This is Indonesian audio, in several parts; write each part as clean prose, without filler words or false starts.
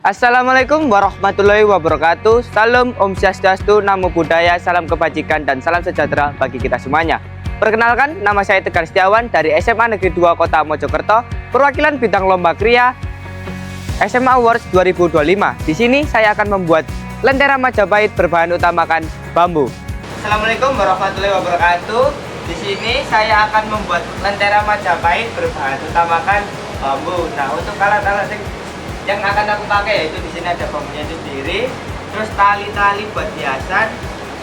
Assalamualaikum warahmatullahi wabarakatuh. Salam Om Swastiastu, Namo Buddhaya, salam kebajikan dan salam sejahtera bagi kita semuanya. Perkenalkan, nama saya Tegar Setiawan dari SMA Negeri 2 Kota Mojokerto, perwakilan bidang lomba kriya SMA Awards 2025. Di sini saya akan membuat lentera Majapahit berbahan utamakan bambu. Assalamualaikum warahmatullahi wabarakatuh. Di sini saya akan membuat lentera Majapahit berbahan utamakan bambu. Nah, untuk alat-alat yang akan aku pakai yaitu di sini ada bambunya itu sendiri, terus tali-tali buat hiasan,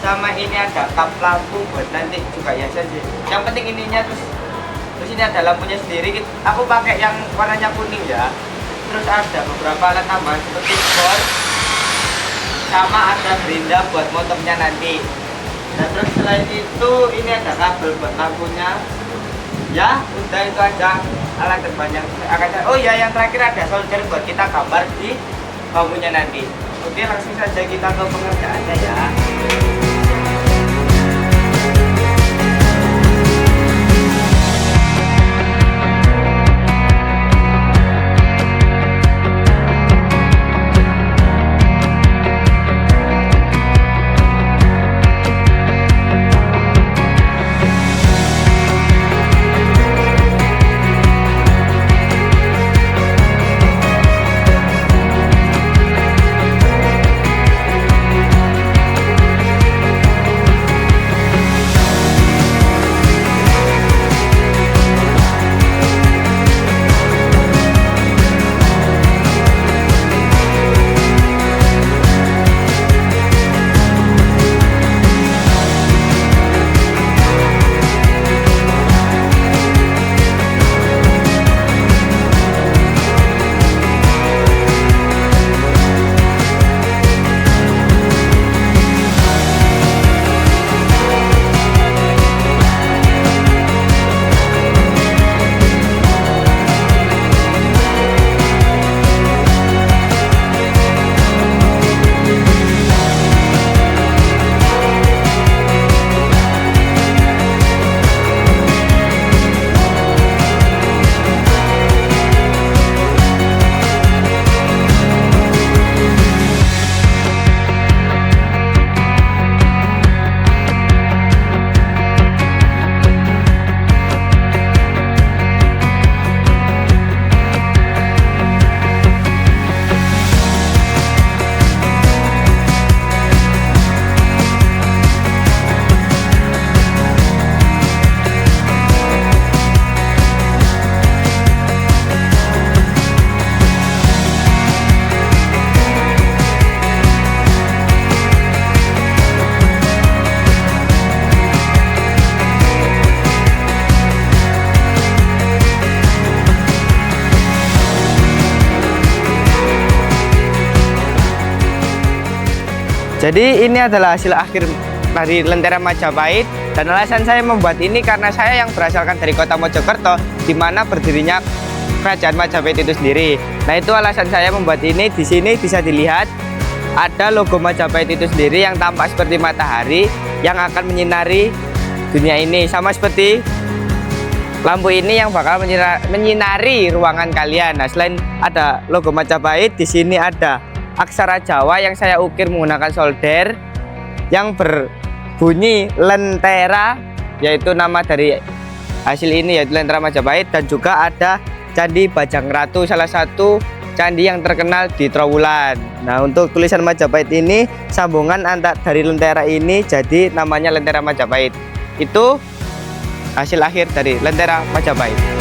sama ini ada kap lampu buat nanti juga hiasan sih. Yang penting ininya terus ini ada lampunya sendiri. Aku pakai yang warnanya kuning ya. Terus ada beberapa alat tambahan seperti spons, sama ada gerinda buat motongnya nanti. Dan terus selain itu ini ada kabel buat lampunya. Ya, udah itu aja alat terbanyak akan. Oh ya, yang terakhir ada solder buat kita gambar di bambunya nanti. Oke, langsung saja kita ke pengerjaannya ya. Jadi ini adalah hasil akhir dari lentera Majapahit, dan alasan saya membuat ini karena saya yang berasalkan dari kota Mojokerto, di mana berdirinya kerajaan Majapahit itu sendiri. Nah, itu alasan saya membuat ini. Di sini bisa dilihat ada logo Majapahit itu sendiri yang tampak seperti matahari yang akan menyinari dunia ini, sama seperti lampu ini yang bakal menyinari ruangan kalian. Nah, selain ada logo Majapahit, di sini ada aksara Jawa yang saya ukir menggunakan solder yang berbunyi lentera, yaitu nama dari hasil ini yaitu lentera Majapahit. Dan juga ada Candi Bajang Ratu, salah satu candi yang terkenal di Trowulan. Nah, untuk tulisan Majapahit ini sambungan dari lentera ini, jadi namanya lentera Majapahit. Itu hasil akhir dari lentera Majapahit.